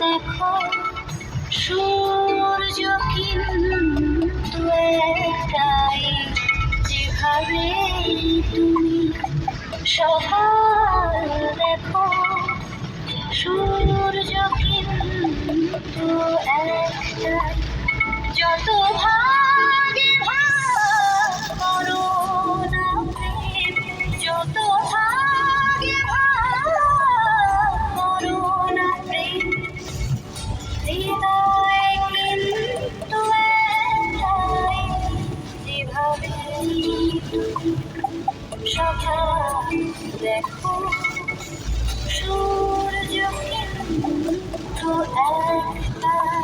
দেখো সূর্য কিন্তু একটাই, যেভাবে তুমি সকাল দেখো সূর্য কিন্তু একটাই, যত ভাগে ভাগ করো না প্রেম, যত ভাগে ভাগ করো না প্রেম, হৃদয় কিন্তু একটাই, যেভাবে সকাল দেখো সূর্য কিন্তু একটাই।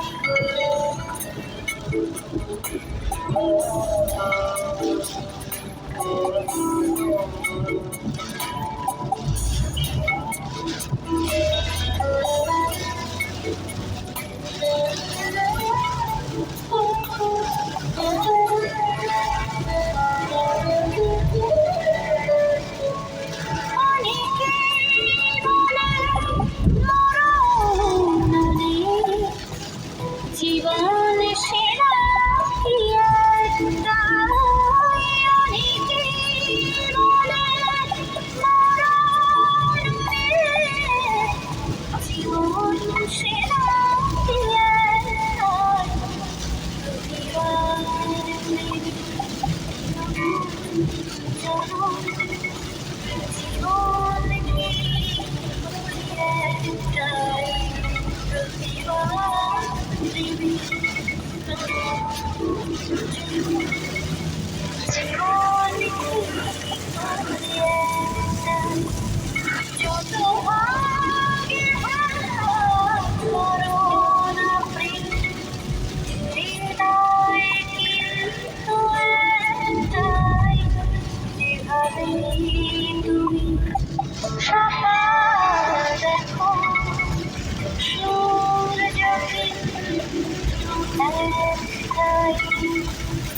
জীবন সেরা কি একটাই, অনেকেই বলে মরণ নেই। জীবন সেরা